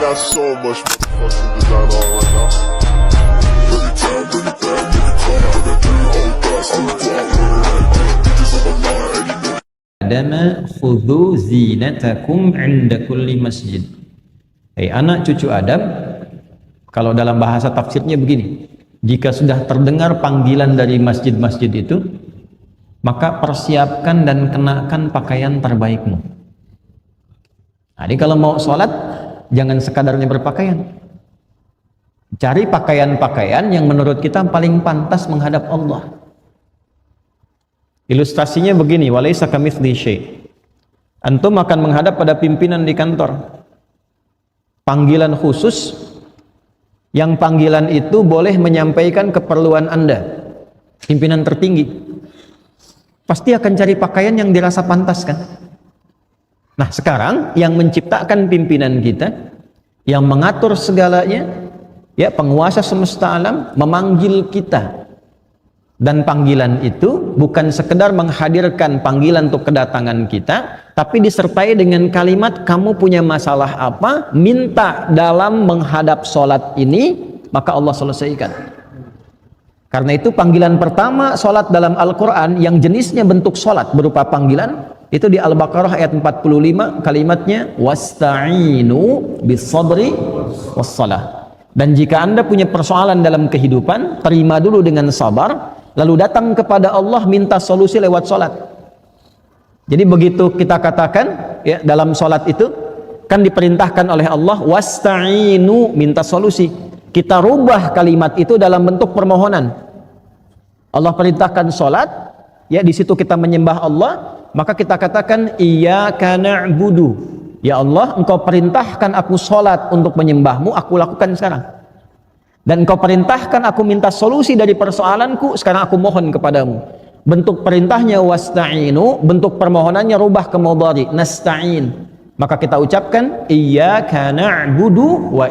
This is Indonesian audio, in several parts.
got so much motherfucking design on right now. Bring it down, bring it down, make it come out. I got 3 whole thoughts on the block. Bitches on my line, and you know. Adama khudhu zinatakum 'inda kulli masjid. Hei anak cucu Adam, kalau dalam bahasa tafsirnya begini, jika sudah terdengar panggilan dari masjid-masjid itu, maka persiapkan dan kenakan pakaian terbaikmu. Jadi kalau mau sholat, jangan sekadarnya berpakaian. Cari pakaian-pakaian yang menurut kita paling pantas menghadap Allah. Ilustrasinya begini, walaysa kamitslihi syai'. Antum akan menghadap pada pimpinan di kantor. Panggilan khusus, yang panggilan itu boleh menyampaikan keperluan Anda. Pimpinan tertinggi. Pasti akan cari pakaian yang dirasa pantas kan? Nah sekarang yang menciptakan pimpinan kita, yang mengatur segalanya, ya penguasa semesta alam memanggil kita. Dan panggilan itu bukan sekedar menghadirkan panggilan untuk kedatangan kita, tapi disertai dengan kalimat kamu punya masalah apa, minta dalam menghadap sholat ini, maka Allah selesaikan. Karena itu panggilan pertama sholat dalam Al-Quran yang jenisnya bentuk sholat berupa panggilan, itu di Al-Baqarah ayat 45, kalimatnya wasta'inu bis-sabri was-salah. Dan jika Anda punya persoalan dalam kehidupan, terima dulu dengan sabar, lalu datang kepada Allah minta solusi lewat sholat. Jadi begitu kita katakan ya, dalam sholat itu kan diperintahkan oleh Allah wasta'inu, minta solusi. Kita rubah kalimat itu dalam bentuk permohonan. Allah perintahkan sholat, ya di situ kita menyembah Allah, maka kita katakan iyyaka na'budu. Ya Allah, engkau perintahkan aku sholat untuk menyembahmu, aku lakukan sekarang. Dan engkau perintahkan aku minta solusi dari persoalanku, sekarang aku mohon kepadamu. Bentuk perintahnya wasta'inu, bentuk permohonannya rubah ke mudhari, nasta'in. Maka kita ucapkan iyyaka na'budu wa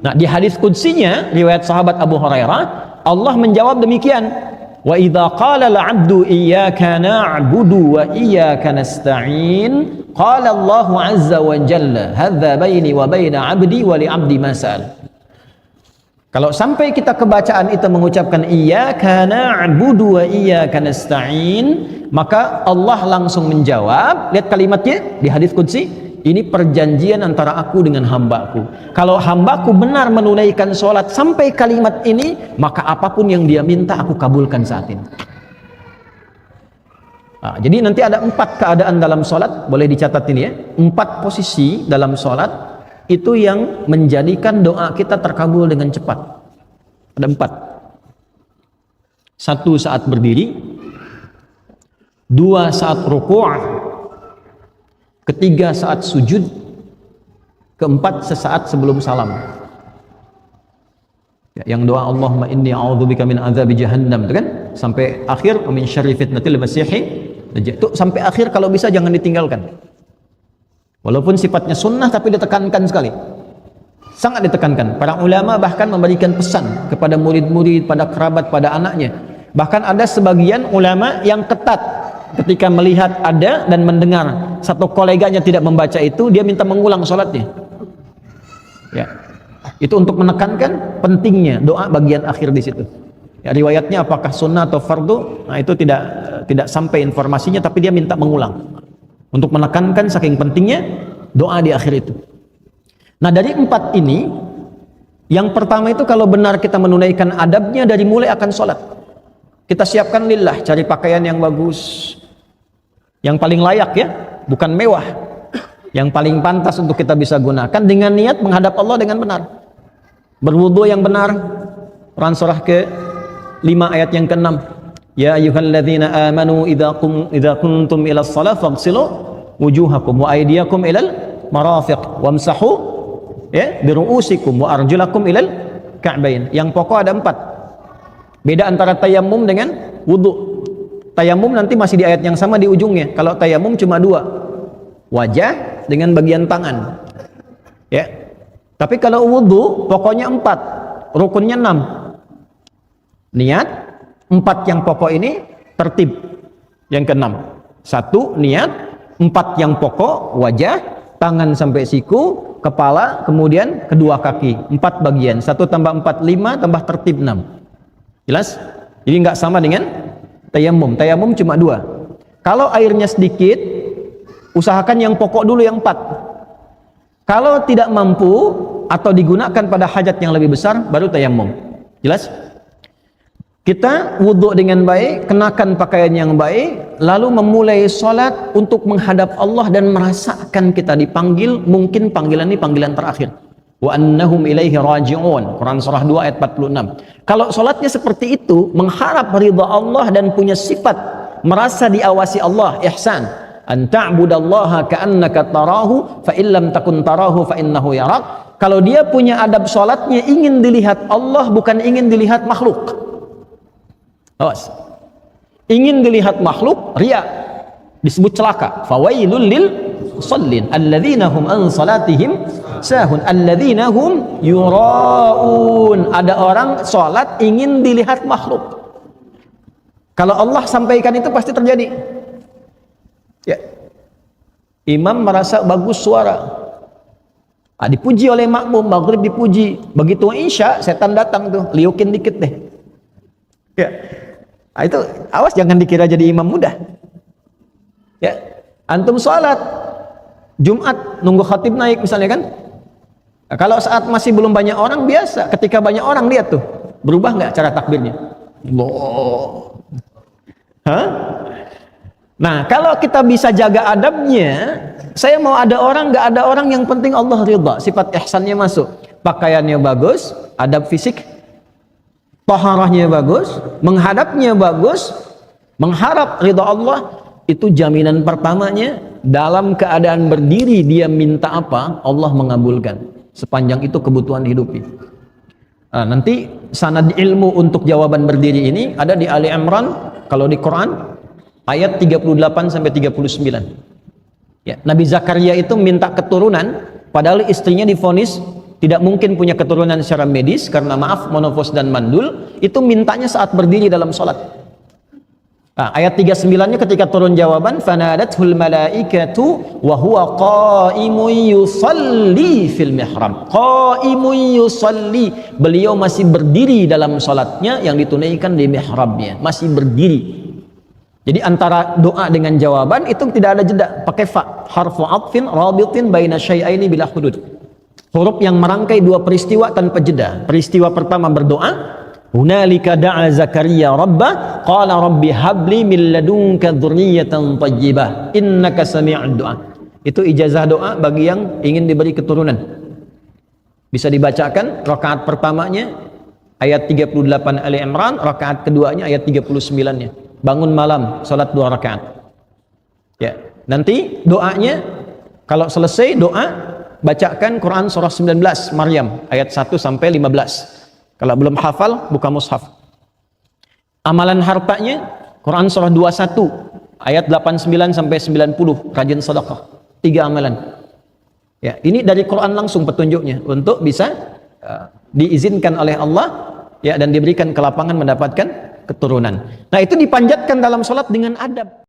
Nah di hadis qudsinya riwayat sahabat Abu Hurairah, Allah menjawab demikian, wa idza qala al-'abdu iyyaka na'budu wa iyyaka nasta'in qala Allahu 'azza wa jalla hadza baini wa baina 'abdi wa li 'abdi ma sa'al. Kalau sampai kita kebacaan itu mengucapkan iyyaka na'budu wa iyyaka nasta'in, maka Allah langsung menjawab. Lihat kalimatnya di hadis qudsi, ini perjanjian antara aku dengan hambaku. Kalau hambaku benar menunaikan sholat sampai kalimat ini, maka apapun yang dia minta aku kabulkan saat ini. Nah, jadi nanti ada 4 keadaan dalam sholat, boleh dicatat ini ya, 4 posisi dalam sholat itu yang menjadikan doa kita terkabul dengan cepat. Ada 4. 1 saat berdiri, 2 saat ruku', 3 saat sujud, 4 sesaat sebelum salam. Ya, yang doa Allahumma inni a'udzubika min adzabi jahannam itu kan sampai akhir min syarri fitnatil masihi dajjal. Sampai akhir kalau bisa jangan ditinggalkan. Walaupun sifatnya sunnah tapi ditekankan sekali, sangat ditekankan. Para ulama bahkan memberikan pesan kepada murid-murid, pada kerabat, pada anaknya. Bahkan ada sebagian ulama yang ketat ketika melihat ada dan mendengar satu koleganya tidak membaca itu, dia minta mengulang sholatnya. Ya, itu untuk menekankan pentingnya doa bagian akhir di situ. Ya, riwayatnya apakah sunnah atau fardu, nah itu tidak sampai informasinya, tapi dia minta mengulang. Untuk menekankan saking pentingnya doa di akhir itu. Nah dari 4 ini, yang pertama itu kalau benar kita menunaikan adabnya dari mulai akan sholat, kita siapkan lillah, cari pakaian yang bagus, yang paling layak ya, bukan mewah, yang paling pantas untuk kita bisa gunakan dengan niat menghadap Allah dengan benar. Berwudu yang benar, Quran surah ke-5 ayat yang ke-6. Ya ayyuhalladzina amanu idza kuntum ila shalah faghsilu wujuhakum wa aydiyakum ilal marafiq wamsahu ya biru'usikum wa arjulakum ilal ka'bain. Yang pokok ada 4. Beda antara tayammum dengan wudu. Tayammum nanti masih di ayat yang sama di ujungnya. Kalau tayammum cuma 2. Wajah dengan bagian tangan. Ya. Tapi kalau wudu pokoknya 4, rukunnya 6. Niat 4 yang pokok ini tertib. Yang ke-6, 1 niat, 4 yang pokok wajah, tangan sampai siku, kepala, kemudian kedua kaki, 4 bagian. 1 tambah 4, 5, tambah tertib 6. Jelas? Jadi nggak sama dengan tayamum. Tayamum cuma 2. Kalau airnya sedikit, usahakan yang pokok dulu yang 4. Kalau tidak mampu atau digunakan pada hajat yang lebih besar, baru tayamum. Jelas? Kita wudhu dengan baik, kenakan pakaian yang baik, lalu memulai sholat untuk menghadap Allah dan merasakan kita dipanggil, mungkin panggilan ini panggilan terakhir. Wa annahum ilaihi raji'un. Quran surah 2 ayat 46. Kalau sholatnya seperti itu, mengharap ridha Allah dan punya sifat merasa diawasi Allah, ihsan. An ta'budallaha ka'annaka tarahu fa illam takun tarahu fa innahu yarak. Kalau dia punya adab sholatnya ingin dilihat Allah, bukan ingin dilihat makhluk. Awas. Ingin dilihat makhluk, riya, disebut celaka. Fawailul lil musallin alladzina hum an salatihim sahun alladzina hum yuraun. Ada orang salat ingin dilihat makhluk. Kalau Allah sampaikan itu pasti terjadi. Ya. Imam merasa bagus suara. Dipuji oleh makmum, maghrib dipuji. Begitu isya, setan datang tuh, liukin dikit deh. Ya. Nah, itu awas jangan dikira jadi imam mudah. Ya, antum sholat Jumat nunggu khatib naik misalnya kan. Nah, kalau saat masih belum banyak orang biasa, ketika banyak orang lihat tuh berubah nggak cara takbirnya? Loh, hah? Nah kalau kita bisa jaga adabnya, saya mau ada orang nggak ada orang yang penting Allah ridha, sifat ihsannya masuk, pakaiannya bagus, adab fisik. Taharahnya bagus, menghadapnya bagus, mengharap ridha Allah, itu jaminan pertamanya. Dalam keadaan berdiri dia minta apa, Allah mengabulkan. Sepanjang itu kebutuhan hidupi. Nah, nanti sanad ilmu untuk jawaban berdiri ini ada di Ali Imran, kalau di Quran ayat 38 sampai 39. Ya, Nabi Zakaria itu minta keturunan, padahal istrinya divonis tidak mungkin punya keturunan secara medis karena maaf monofos dan mandul, itu mintanya saat berdiri dalam sholat. Nah, ayat 39-nya ketika turun jawaban, fanadathul malaikatu wa huwa qaimun yusalli fil mihrab. Qaimun yusalli, beliau masih berdiri dalam sholatnya yang ditunaikan di mihrabnya, masih berdiri. Jadi antara doa dengan jawaban itu tidak ada jeda, pakai fa, harfu atfin rabitin baina syai'aini bila hudud. Huruf yang merangkai dua peristiwa tanpa jeda. Peristiwa pertama berdoa, hunalika da'a Zakaria rabbah qala rabbi habli min ladunka dzurriyyatan thayyibah innaka sami'ud du'a. Itu ijazah doa bagi yang ingin diberi keturunan. Bisa dibacakan rakaat pertamanya ayat 38 Ali Imran, rakaat keduanya ayat 39-nya. Bangun malam salat 2 rakaat. Ya, nanti doanya kalau selesai doa bacakan Quran surah 19 Maryam ayat 1 sampai 15. Kalau belum hafal buka mushaf. Amalan hartanya Quran surah 21 ayat 89 sampai 90, rajin sedekah. 3 amalan. Ya, ini dari Quran langsung petunjuknya untuk bisa diizinkan oleh Allah ya dan diberikan kelapangan mendapatkan keturunan. Nah, itu dipanjatkan dalam salat dengan adab.